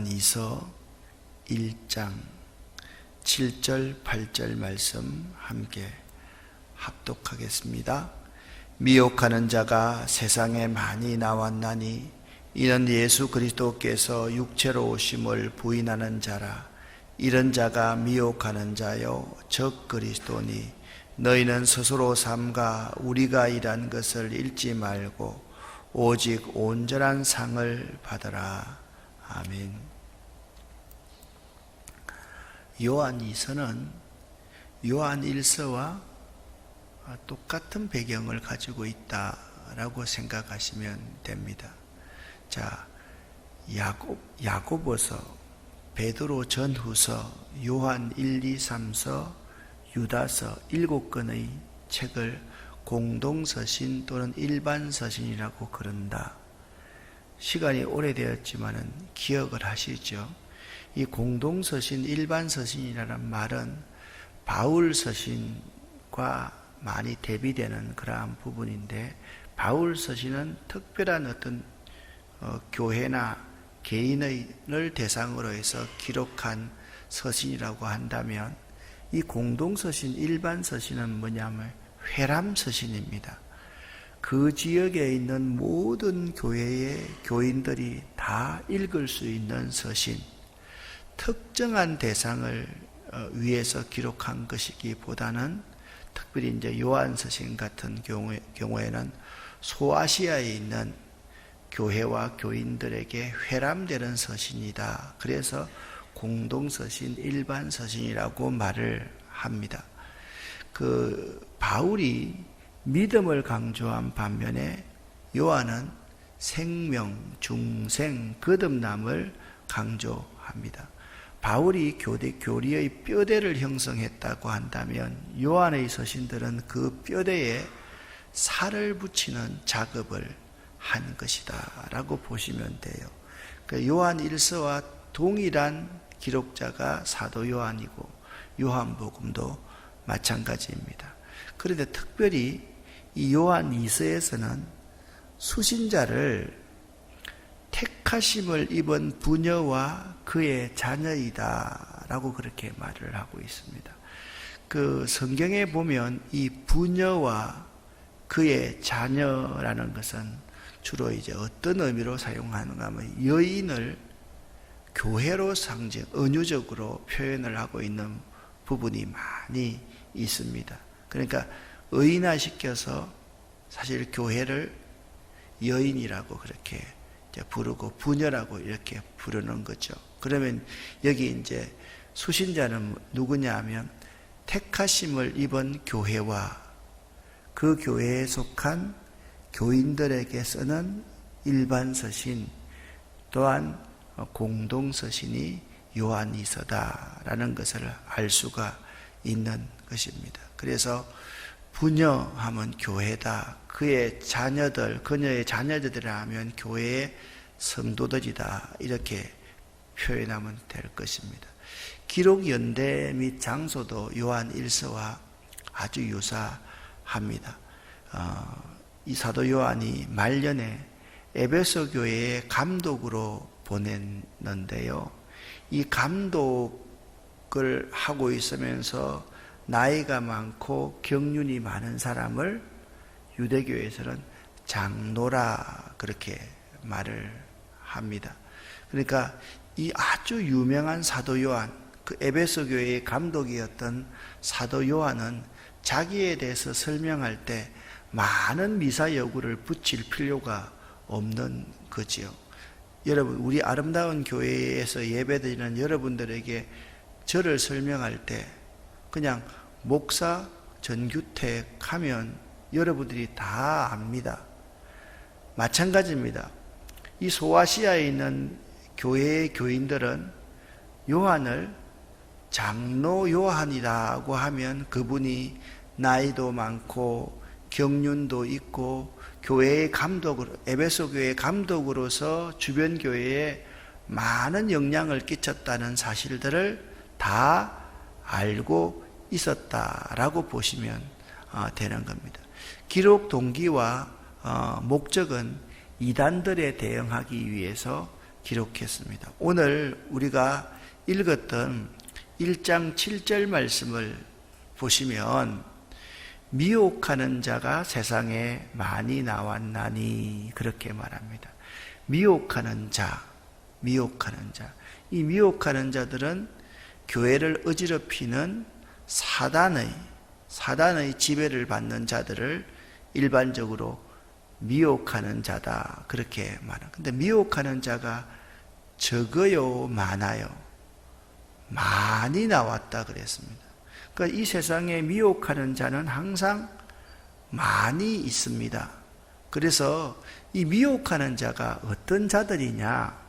이서 1장 7절 8절 말씀 함께 합독하겠습니다. 미혹하는 자가 세상에 많이 나왔나니 이는 예수 그리스도께서 육체로 오심을 부인하는 자라. 이런 자가 미혹하는 자요 적 그리스도니 너희는 스스로 삼가 우리가 일한 것을 잃지 말고 오직 온전한 상을 받으라. 아멘. 요한 2서는 요한 1서와 똑같은 배경을 가지고 있다라고 생각하시면 됩니다. 자, 야고보서, 베드로 전후서, 요한 1, 2, 3서, 유다서 7권의 책을 공동서신 또는 일반서신이라고 그런다. 시간이 오래되었지만 기억을 하시죠. 이 공동서신, 일반서신이라는 말은 바울서신과 많이 대비되는 그러한 부분인데, 바울서신은 특별한 어떤 교회나 개인을 대상으로 해서 기록한 서신이라고 한다면, 이 공동서신, 일반서신은 뭐냐면 회람서신입니다. 그 지역에 있는 모든 교회의 교인들이 다 읽을 수 있는 서신, 특정한 대상을 위해서 기록한 것이기보다는 특별히 이제 요한서신 같은 경우에는 소아시아에 있는 교회와 교인들에게 회람되는 서신이다. 그래서 공동서신, 일반서신이라고 말을 합니다. 바울이 믿음을 강조한 반면에 요한은 생명, 중생, 거듭남을 강조합니다. 바울이 교리의 뼈대를 형성했다고 한다면 요한의 서신들은 그 뼈대에 살을 붙이는 작업을 한 것이다 라고 보시면 돼요. 요한 1서와 동일한 기록자가 사도 요한이고 요한복음도 마찬가지입니다. 그런데 특별히 이 요한 2서에서는 수신자를 택하심을 입은 부녀와 그의 자녀이다 라고 그렇게 말을 하고 있습니다. 성경에 보면 이 부녀와 그의 자녀라는 것은 주로 이제 어떤 의미로 사용하는가 하면 여인을 교회로 은유적으로 표현을 하고 있는 부분이 많이 있습니다. 그러니까 의인화시켜서 사실 교회를 여인이라고 그렇게 부르고 부녀라고 이렇게 부르는 거죠. 그러면 여기 이제 수신자는 누구냐 하면 택하심을 입은 교회와 그 교회에 속한 교인들에게 쓰는 일반서신 또한 공동서신이 요한2서다라는 것을 알 수가 있는 것입니다. 그래서 부녀하면 교회다. 그의 자녀들, 그녀의 자녀들이라 하면 교회의 성도들이다. 이렇게 표현하면 될 것입니다. 기록 연대 및 장소도 요한 1서와 아주 유사합니다. 이 사도 요한이 말년에 에베소 교회의 감독으로 보냈는데요. 이 감독을 하고 있으면서 나이가 많고 경륜이 많은 사람을 유대교에서는 장로라 그렇게 말을 합니다. 그러니까 이 아주 유명한 사도 요한, 그 에베소 교회의 감독이었던 사도 요한은 자기에 대해서 설명할 때 많은 미사여구를 붙일 필요가 없는 거지요. 여러분, 우리 아름다운 교회에서 예배드리는 여러분들에게 저를 설명할 때 그냥 목사 전규택 하면 여러분들이 다 압니다. 마찬가지입니다. 이 소아시아에 있는 교회의 교인들은 요한을 장로 요한이라고 하면 그분이 나이도 많고 경륜도 있고 교회의 감독으로, 에베소 교회의 감독으로서 주변 교회에 많은 영향을 끼쳤다는 사실들을 다 알고 있었다라고 보시면 되는 겁니다. 기록 동기와 목적은 이단들에 대응하기 위해서 기록했습니다. 오늘 우리가 읽었던 1장 7절 말씀을 보시면 미혹하는 자가 세상에 많이 나왔나니 그렇게 말합니다. 미혹하는 자. 이 미혹하는 자들은 교회를 어지럽히는 사단의 지배를 받는 자들을 일반적으로 미혹하는 자다 그렇게 말합니다. 근데 미혹하는 자가 적어요, 많아요? 많이 나왔다 그랬습니다. 그러니까 이 세상에 미혹하는 자는 항상 많이 있습니다. 그래서 이 미혹하는 자가 어떤 자들이냐?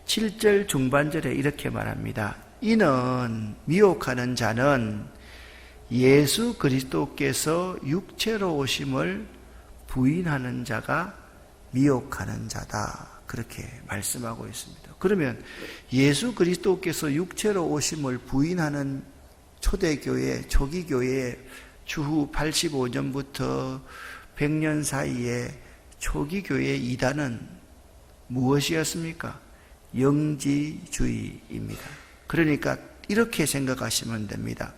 7절 중반절에 이렇게 말합니다. 이는 미혹하는 자는 예수 그리스도께서 육체로 오심을 부인하는 자가 미혹하는 자다. 그렇게 말씀하고 있습니다. 그러면 예수 그리스도께서 육체로 오심을 부인하는 초대교회, 초기교회 주후 85년부터 100년 사이에 초기교회 이단은 무엇이었습니까? 영지주의입니다. 그러니까 이렇게 생각하시면 됩니다.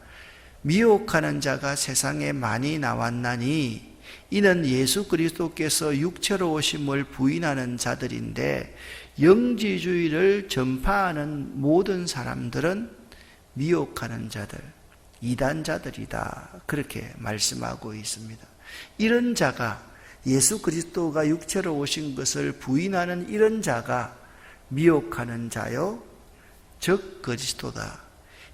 미혹하는 자가 세상에 많이 나왔나니 이는 예수 그리스도께서 육체로 오심을 부인하는 자들인데 영지주의를 전파하는 모든 사람들은 미혹하는 자들, 이단자들이다. 그렇게 말씀하고 있습니다. 이런 자가 예수 그리스도가 육체로 오신 것을 부인하는 이런 자가 미혹하는 자요, 적 그리스도다.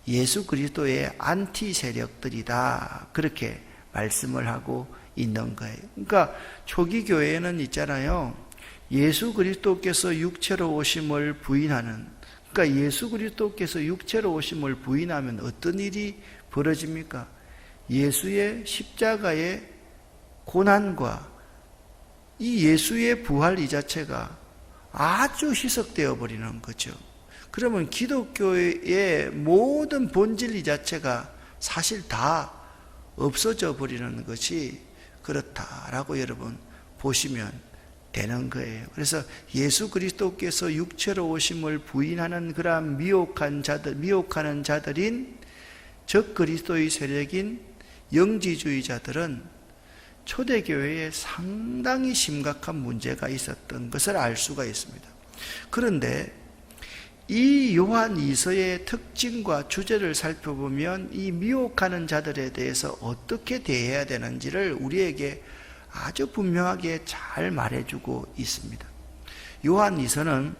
예수 그리스도의 안티 세력들이다. 그렇게 말씀을 하고 있는 거예요. 그러니까 초기 교회에는 있잖아요. 예수 그리스도께서 육체로 오심을 부인하는, 그러니까 예수 그리스도께서 육체로 오심을 부인하면 어떤 일이 벌어집니까? 예수의 십자가의 고난과 이 예수의 부활 이 자체가 아주 희석되어 버리는 거죠. 그러면 기독교의 모든 본질 이 자체가 사실 다 없어져 버리는 것이 그렇다라고 여러분 보시면 되는 거예요. 그래서 예수 그리스도께서 육체로 오심을 부인하는 그러한 미혹하는 자들인 적 그리스도의 세력인 영지주의자들은 초대교회에 상당히 심각한 문제가 있었던 것을 알 수가 있습니다. 그런데 이 요한 2서의 특징과 주제를 살펴보면 이 미혹하는 자들에 대해서 어떻게 대해야 되는지를 우리에게 아주 분명하게 잘 말해주고 있습니다. 요한 2서는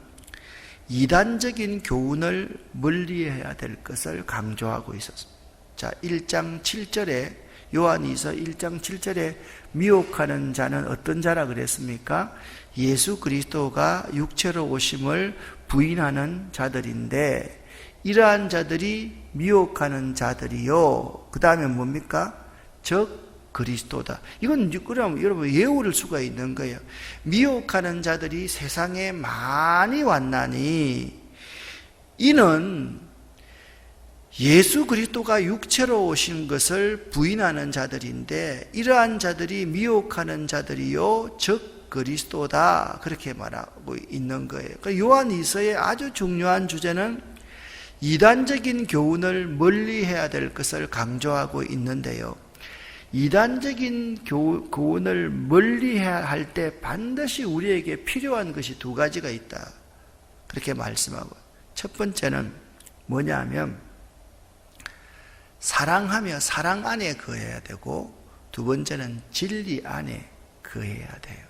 이단적인 교훈을 멀리해야 될 것을 강조하고 있었습니다. 자, 1장 7절에 요한 2서 1장 7절에 미혹하는 자는 어떤 자라 그랬습니까? 예수 그리스도가 육체로 오심을 부인하는 자들인데 이러한 자들이 미혹하는 자들이요. 그 다음에 뭡니까? 적 그리스도다. 이건 그럼 여러분 외울 수가 있는 거예요. 미혹하는 자들이 세상에 많이 왔나니 이는 예수 그리스도가 육체로 오신 것을 부인하는 자들인데 이러한 자들이 미혹하는 자들이요 적 그리스도다. 그렇게 말하고 있는 거예요. 요한 2서의 아주 중요한 주제는 이단적인 교훈을 멀리해야 될 것을 강조하고 있는데요. 이단적인 교훈을 멀리해야 할 때 반드시 우리에게 필요한 것이 두 가지가 있다. 그렇게 말씀하고, 첫 번째는 뭐냐면 사랑하며 사랑 안에 거해야 되고, 두 번째는 진리 안에 거해야 돼요.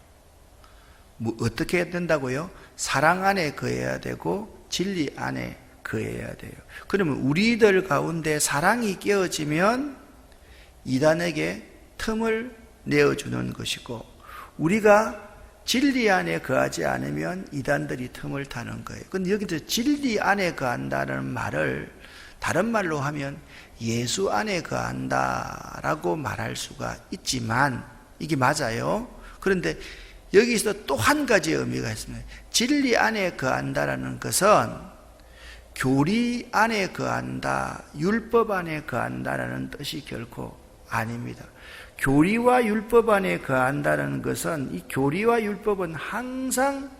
어떻게 해야 된다고요? 사랑 안에 거해야 되고 진리 안에 거해야 돼요. 그러면 우리들 가운데 사랑이 깨어지면 이단에게 틈을 내어주는 것이고, 우리가 진리 안에 거하지 않으면 이단들이 틈을 타는 거예요. 근데 여기서 진리 안에 거한다는 말을 다른 말로 하면 예수 안에 거한다라고 말할 수가 있지만 이게 맞아요. 그런데 여기서 또 한 가지 의미가 있습니다. 진리 안에 거한다라는 것은 교리 안에 거한다, 율법 안에 거한다라는 뜻이 결코 아닙니다. 교리와 율법 안에 거한다는 것은 이 교리와 율법은 항상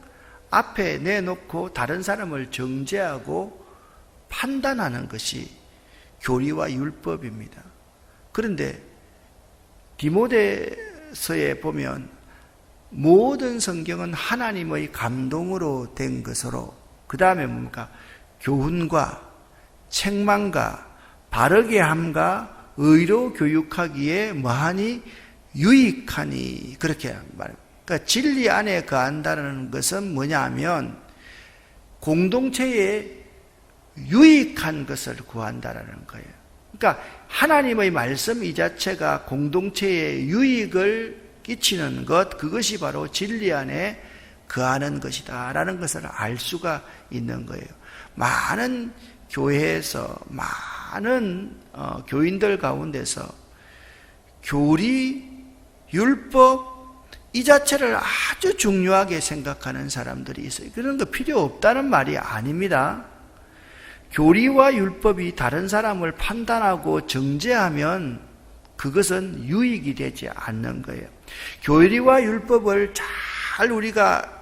앞에 내놓고 다른 사람을 정죄하고 판단하는 것이 교리와 율법입니다. 그런데 디모데서에 보면 모든 성경은 하나님의 감동으로 된 것으로, 그 다음에 뭡니까? 교훈과 책망과 바르게 함과 의로 교육하기에 뭐하니? 유익하니. 그렇게 말합니다. 그러니까 진리 안에 거한다는 것은 뭐냐 하면 공동체에 유익한 것을 구한다라는 거예요. 그러니까 하나님의 말씀 이 자체가 공동체에 유익을 끼치는 것, 그것이 바로 진리 안에 거하는 것이다 라는 것을 알 수가 있는 거예요. 많은 교회에서, 많은 교인들 가운데서 교리, 율법 이 자체를 아주 중요하게 생각하는 사람들이 있어요. 그런 거 필요 없다는 말이 아닙니다. 교리와 율법이 다른 사람을 판단하고 정죄하면 그것은 유익이 되지 않는 거예요. 교리와 율법을 잘 우리가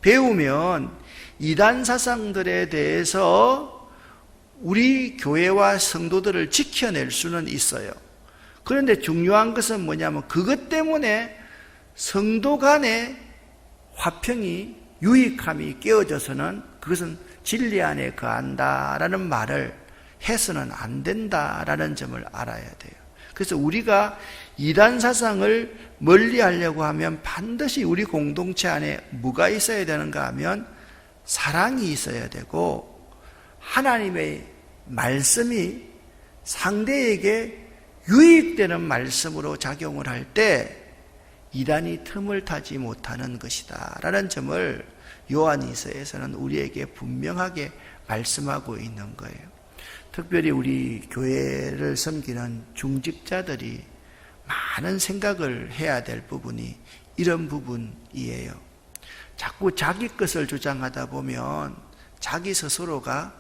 배우면 이단 사상들에 대해서 우리 교회와 성도들을 지켜낼 수는 있어요. 그런데 중요한 것은 뭐냐면 그것 때문에 성도 간의 화평이, 유익함이 깨어져서는 그것은 진리 안에 거한다라는 말을 해서는 안 된다라는 점을 알아야 돼요. 그래서 우리가 이단 사상을 멀리 하려고 하면 반드시 우리 공동체 안에 뭐가 있어야 되는가 하면 사랑이 있어야 되고, 하나님의 말씀이 상대에게 유익되는 말씀으로 작용을 할 때 이단이 틈을 타지 못하는 것이다 라는 점을 요한이서에서는 우리에게 분명하게 말씀하고 있는 거예요. 특별히 우리 교회를 섬기는 중직자들이 많은 생각을 해야 될 부분이 이런 부분이에요. 자꾸 자기 것을 주장하다 보면 자기 스스로가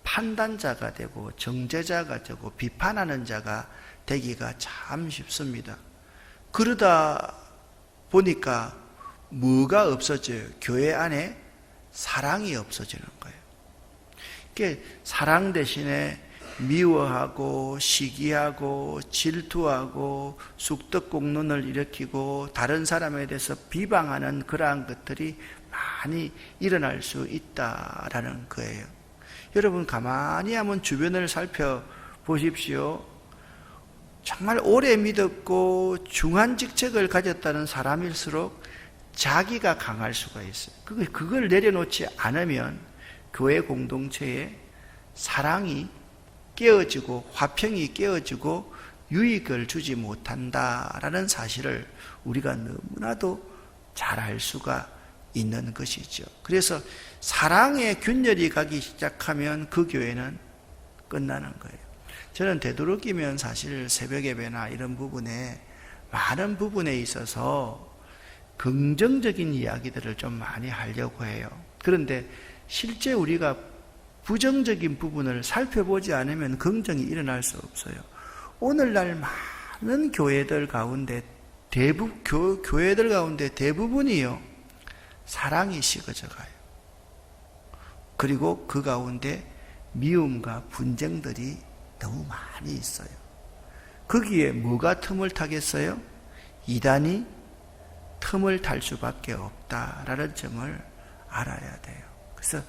판단자가 되고 정죄자가 되고 비판하는 자가 되기가 참 쉽습니다. 그러다 보니까 뭐가 없어져요? 교회 안에 사랑이 없어지는 거예요. 이게 사랑 대신에 미워하고 시기하고 질투하고 쑥떡공론을 일으키고 다른 사람에 대해서 비방하는 그러한 것들이 많이 일어날 수 있다라는 거예요. 여러분 가만히 한번 주변을 살펴보십시오. 정말 오래 믿었고 중한 직책을 가졌다는 사람일수록 자기가 강할 수가 있어요. 그걸 내려놓지 않으면 교회 공동체에 사랑이 깨어지고 화평이 깨어지고 유익을 주지 못한다라는 사실을 우리가 너무나도 잘 알 수가 있는 것이죠. 그래서 사랑의 균열이 가기 시작하면 그 교회는 끝나는 거예요. 저는 되도록이면 사실 새벽 예배나 이런 부분에 많은 부분에 있어서 긍정적인 이야기들을 좀 많이 하려고 해요. 그런데 실제 우리가 부정적인 부분을 살펴보지 않으면 긍정이 일어날 수 없어요. 오늘날 많은 교회들 가운데 교회들 가운데 대부분이요, 사랑이 식어져 가요. 그리고 그 가운데 미움과 분쟁들이 너무 많이 있어요. 거기에 뭐가 틈을 타겠어요? 이단이 틈을 탈 수밖에 없다라는 점을 알아야 돼요. 그래서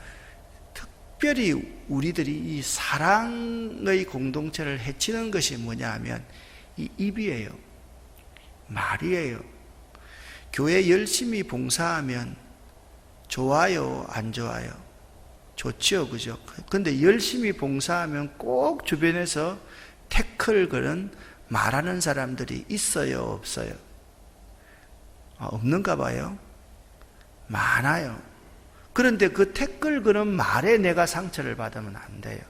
특별히 우리들이 이 사랑의 공동체를 해치는 것이 뭐냐 하면 이 입이에요. 말이에요. 교회 열심히 봉사하면 좋아요, 안 좋아요? 좋지요, 그죠? 근데 열심히 봉사하면 꼭 주변에서 태클 거는 말하는 사람들이 있어요, 없어요? 없는가 봐요. 많아요. 그런데 그 태클 거는 말에 내가 상처를 받으면 안 돼요.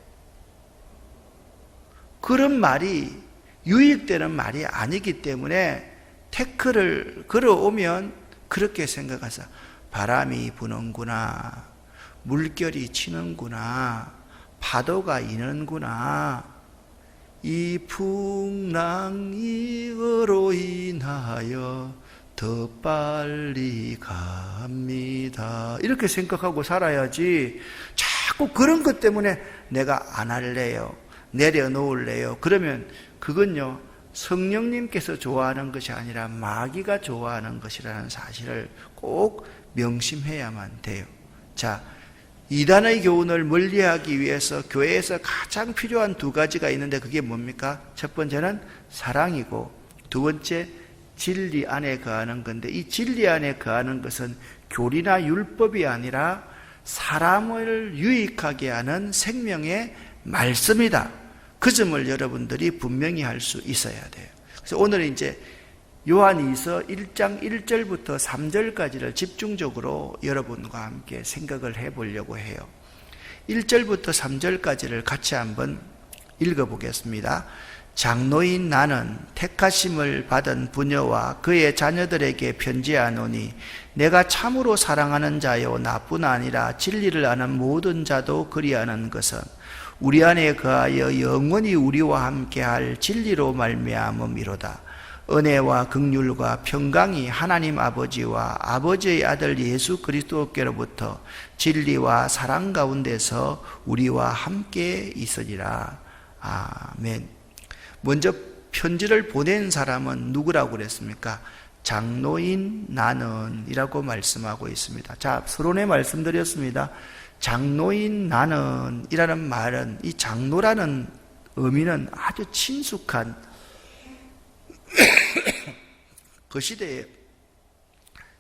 그런 말이 유익되는 말이 아니기 때문에 태클을 걸어오면 그렇게 생각해서 바람이 부는구나, 물결이 치는구나, 파도가 이는구나, 이 풍랑으로 인하여 더 빨리 갑니다. 이렇게 생각하고 살아야지 자꾸 그런 것 때문에 내가 안 할래요, 내려놓을래요. 그러면 그건요, 성령님께서 좋아하는 것이 아니라 마귀가 좋아하는 것이라는 사실을 꼭 명심해야만 돼요. 자, 이단의 교훈을 멀리하기 위해서 교회에서 가장 필요한 두 가지가 있는데 그게 뭡니까? 첫 번째는 사랑이고 두 번째 진리 안에 거하는 건데, 이 진리 안에 거하는 것은 교리나 율법이 아니라 사람을 유익하게 하는 생명의 말씀이다. 그 점을 여러분들이 분명히 할 수 있어야 돼요. 그래서 오늘은 이제 요한이서 1장 1절부터 3절까지를 집중적으로 여러분과 함께 생각을 해보려고 해요. 1절부터 3절까지를 같이 한번 읽어보겠습니다. 장로인 나는 택하심을 받은 부녀와 그의 자녀들에게 편지하노니 내가 참으로 사랑하는 자요 나뿐 아니라 진리를 아는 모든 자도 그리하는 것은 우리 안에 거하여 영원히 우리와 함께할 진리로 말미암음이로다. 은혜와 긍휼과 평강이 하나님 아버지와 아버지의 아들 예수 그리스도께로부터 진리와 사랑 가운데서 우리와 함께 있으리라. 아멘. 먼저 편지를 보낸 사람은 누구라고 그랬습니까? 장로인 나는 이라고 말씀하고 있습니다. 자, 서론에 말씀드렸습니다. 장로인 나는 이라는 말은, 이 장로라는 의미는 아주 친숙한 그 시대에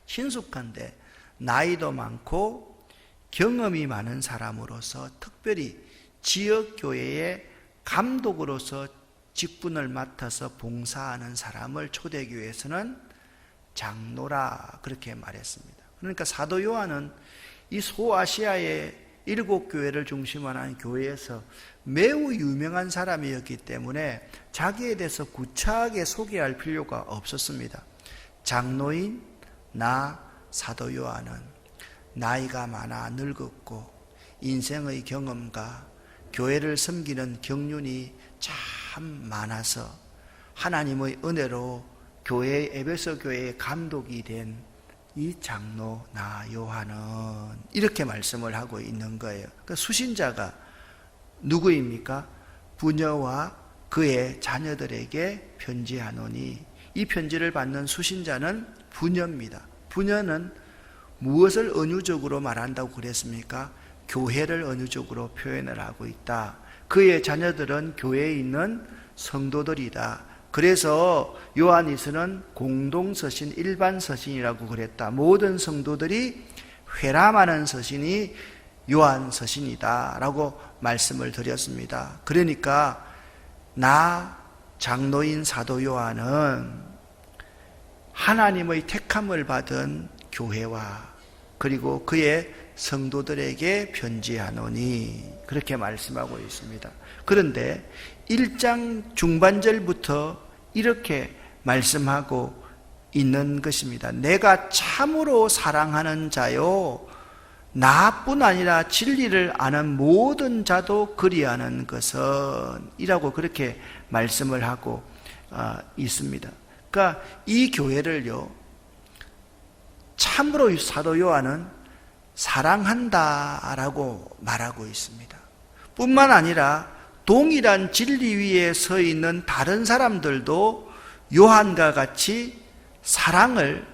친숙한데 나이도 많고 경험이 많은 사람으로서 특별히 지역교회의 감독으로서 직분을 맡아서 봉사하는 사람을 초대교회에서는 장로라 그렇게 말했습니다. 그러니까 사도 요한은 이 소아시아의 7교회를 중심으로 한 교회에서 매우 유명한 사람이었기 때문에 자기에 대해서 구차하게 소개할 필요가 없었습니다. 장로인 나 사도 요한은 나이가 많아 늙었고 인생의 경험과 교회를 섬기는 경륜이 참 많아서 하나님의 은혜로 에베소 교회의 감독이 된 이 장로 나 요한은 이렇게 말씀을 하고 있는 거예요. 그러니까 수신자가 누구입니까? 부녀와 그의 자녀들에게 편지하노니, 이 편지를 받는 수신자는 부녀입니다. 부녀는 무엇을 은유적으로 말한다고 그랬습니까? 교회를 은유적으로 표현을 하고 있다. 그의 자녀들은 교회에 있는 성도들이다. 그래서 요한이서는 공동서신, 일반서신이라고 그랬다. 모든 성도들이 회람하는 서신이 요한서신이다 라고 말씀을 드렸습니다. 그러니까 나 장로인 사도 요한은 하나님의 택함을 받은 교회와 그리고 그의 성도들에게 편지하노니 그렇게 말씀하고 있습니다. 그런데 1장 중반절부터 이렇게 말씀하고 있는 것입니다. 내가 참으로 사랑하는 자요 나뿐 아니라 진리를 아는 모든 자도 그리하는 것은 이라고 그렇게 말씀을 하고 있습니다. 그러니까 이 교회를요 참으로 사도 요한은 사랑한다라고 말하고 있습니다. 뿐만 아니라 동일한 진리 위에 서 있는 다른 사람들도 요한과 같이 사랑을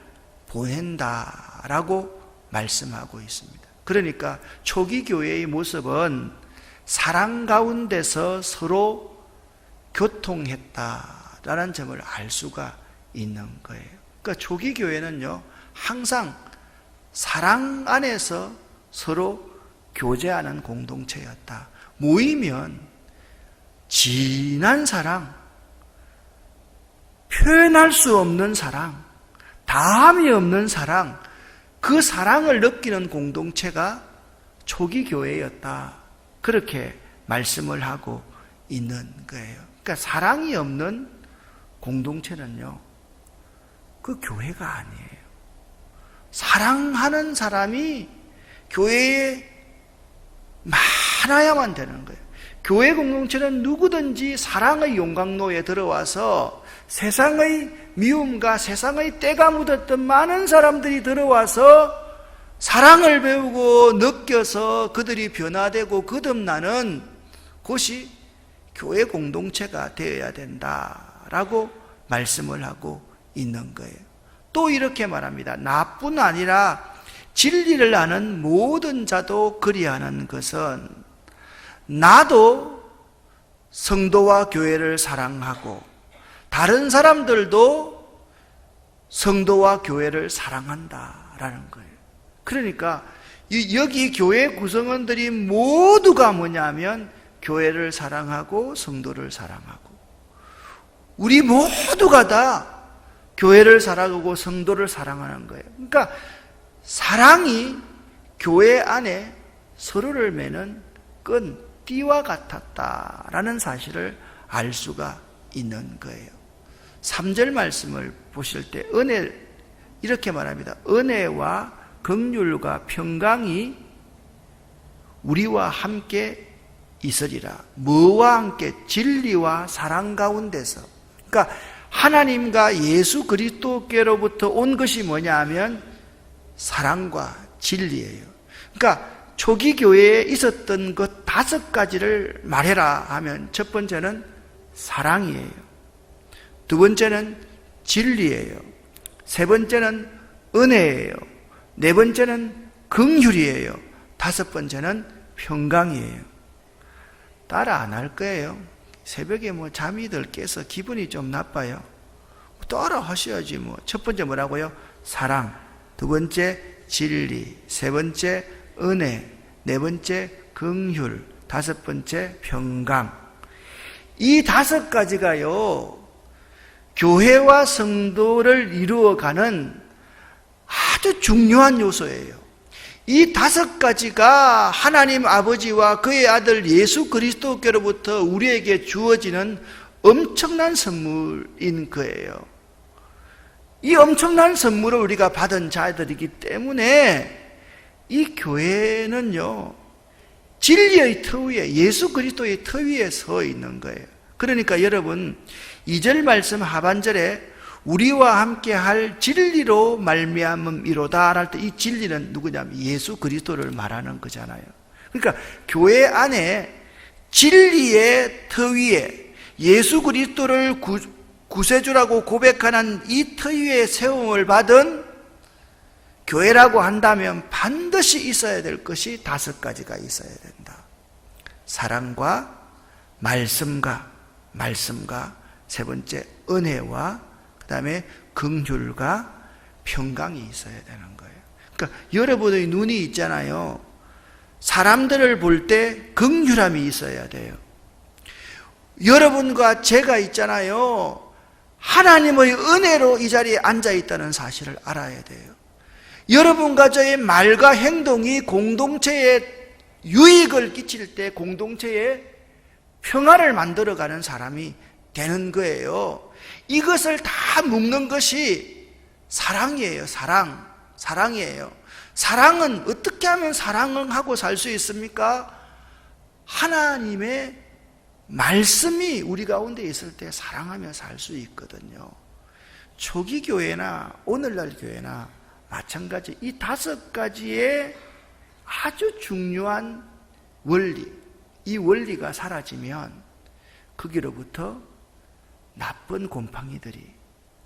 보낸다라고 말씀하고 있습니다. 그러니까 초기 교회의 모습은 사랑 가운데서 서로 교통했다라는 점을 알 수가 있는 거예요. 그러니까 초기 교회는요 항상 사랑 안에서 서로 교제하는 공동체였다. 모이면 진한 사랑, 표현할 수 없는 사랑, 다함이 없는 사랑, 그 사랑을 느끼는 공동체가 초기 교회였다. 그렇게 말씀을 하고 있는 거예요. 그러니까 사랑이 없는 공동체는요, 그 교회가 아니에요. 사랑하는 사람이 교회에 많아야만 되는 거예요. 교회 공동체는 누구든지 사랑의 용광로에 들어와서 세상의 미움과 세상의 때가 묻었던 많은 사람들이 들어와서 사랑을 배우고 느껴서 그들이 변화되고 거듭나는 곳이 교회 공동체가 되어야 된다라고 말씀을 하고 있는 거예요. 또 이렇게 말합니다. 나뿐 아니라 진리를 아는 모든 자도 그리하는 것은 나도 성도와 교회를 사랑하고 다른 사람들도 성도와 교회를 사랑한다라는 거예요. 그러니까 여기 교회 구성원들이 모두가 뭐냐면 교회를 사랑하고 성도를 사랑하고 우리 모두가 다 교회를 사랑하고 성도를 사랑하는 거예요. 그러니까 사랑이 교회 안에 서로를 매는 끈, 띠와 같았다라는 사실을 알 수가 있는 거예요. 3절 말씀을 보실 때 은혜 이렇게 말합니다. 은혜와 긍휼과 평강이 우리와 함께 있으리라. 뭐와 함께? 진리와 사랑 가운데서. 그러니까 하나님과 예수 그리스도께로부터 온 것이 뭐냐 하면 사랑과 진리예요. 그러니까 초기 교회에 있었던 것 5가지를 말해라 하면 첫 번째는 사랑이에요. 두 번째는 진리예요. 세 번째는 은혜예요. 네 번째는 긍휼이에요. 5번째는 평강이에요. 따라 안 할 거예요. 새벽에 잠이 덜 깨서 기분이 좀 나빠요. 따라 하셔야지 첫 번째 뭐라고요? 사랑. 두 번째 진리. 세 번째 은혜. 네 번째 긍휼. 5번째 평강. 이 5가지가요 교회와 성도를 이루어가는 아주 중요한 요소예요. 이 5가지가 하나님 아버지와 그의 아들 예수 그리스도께로부터 우리에게 주어지는 엄청난 선물인 거예요. 이 엄청난 선물을 우리가 받은 자들이기 때문에 이 교회는요 진리의 터 위에 예수 그리스도의 터 위에 서 있는 거예요. 그러니까 여러분 2절 말씀 하반절에 우리와 함께 할 진리로 말미암음이로다 할 때 이 진리는 누구냐면 예수 그리스도를 말하는 거잖아요. 그러니까 교회 안에 진리의 터 위에 예수 그리스도를 구세주라고 고백하는 이 터 위에 세움을 받은 교회라고 한다면 반드시 있어야 될 것이 5가지가 있어야 된다. 사랑과 말씀과 세 번째 은혜와 그 다음에 긍휼과 평강이 있어야 되는 거예요. 그러니까 여러분의 눈이 있잖아요. 사람들을 볼 때 긍휼함이 있어야 돼요. 여러분과 제가 있잖아요. 하나님의 은혜로 이 자리에 앉아있다는 사실을 알아야 돼요. 여러분과 저의 말과 행동이 공동체에 유익을 끼칠 때 공동체에 평화를 만들어가는 사람이 되는 거예요. 이것을 다 묶는 것이 사랑이에요. 사랑이에요. 사랑은 어떻게 하면 사랑을 하고 살 수 있습니까? 하나님의 말씀이 우리 가운데 있을 때 사랑하며 살 수 있거든요. 초기 교회나 오늘날 교회나 마찬가지 이 5가지의 아주 중요한 원리, 이 원리가 사라지면 거기로부터 나쁜 곰팡이들이,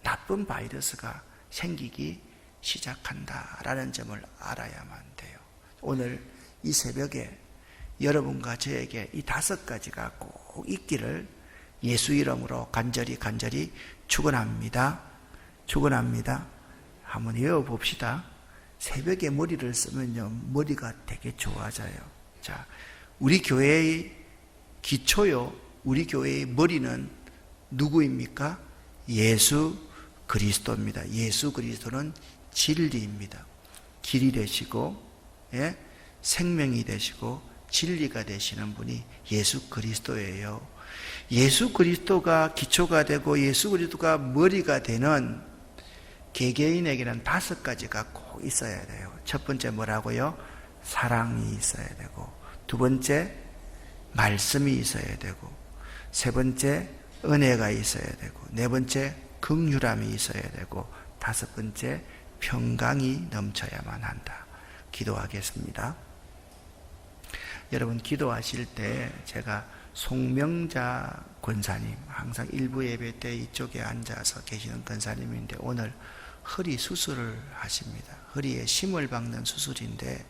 나쁜 바이러스가 생기기 시작한다라는 점을 알아야만 돼요. 오늘 이 새벽에 여러분과 저에게 이 5가지가 꼭 있기를 예수 이름으로 간절히 축원합니다. 한번 외워봅시다. 새벽에 머리를 쓰면요 머리가 되게 좋아져요. 자, 우리 교회의 기초요, 우리 교회의 머리는 누구입니까? 예수 그리스도입니다. 예수 그리스도는 진리입니다. 길이 되시고 생명이 되시고 진리가 되시는 분이 예수 그리스도예요. 예수 그리스도가 기초가 되고 예수 그리스도가 머리가 되는 개개인에게는 5가지가 꼭 있어야 돼요. 첫 번째 뭐라고요? 사랑이 있어야 되고, 두 번째 말씀이 있어야 되고, 세 번째 은혜가 있어야 되고, 네 번째 긍휼함이 있어야 되고, 다섯 번째 평강이 넘쳐야만 한다. 기도하겠습니다. 여러분, 기도하실 때 제가 송명자 권사님, 항상 일부 예배 때 이쪽에 앉아서 계시는 권사님인데 오늘 허리 수술을 하십니다. 허리에 심을 박는 수술인데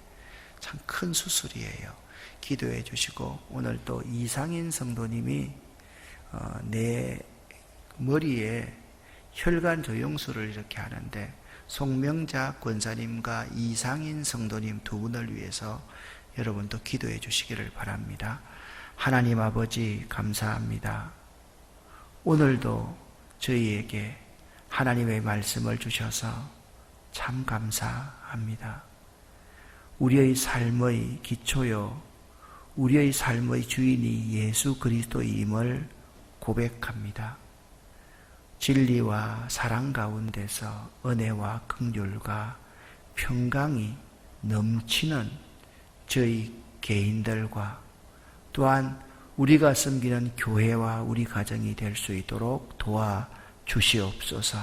참 큰 수술이에요. 기도해 주시고, 오늘 또 이상인 성도님이 내 머리에 혈관 조영술을 이렇게 하는데, 송명자 권사님과 이상인 성도님 두 분을 위해서 여러분도 기도해 주시기를 바랍니다. 하나님 아버지, 감사합니다. 오늘도 저희에게 하나님의 말씀을 주셔서 참 감사합니다. 우리의 삶의 기초요, 우리의 삶의 주인이 예수 그리스도임을 고백합니다. 진리와 사랑 가운데서 은혜와 긍휼과 평강이 넘치는 저희 개인들과 또한 우리가 섬기는 교회와 우리 가정이 될 수 있도록 도와주시옵소서.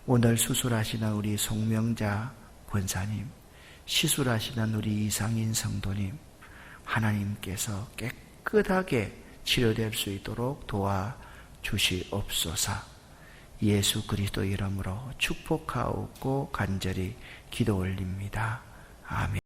오늘 수술하시는 우리 송명자 권사님, 시술하시는 우리 이상인 성도님, 하나님께서 깨끗하게 치료될 수 있도록 도와주시옵소서. 예수 그리스도 이름으로 축복하옵고 간절히 기도 올립니다. 아멘.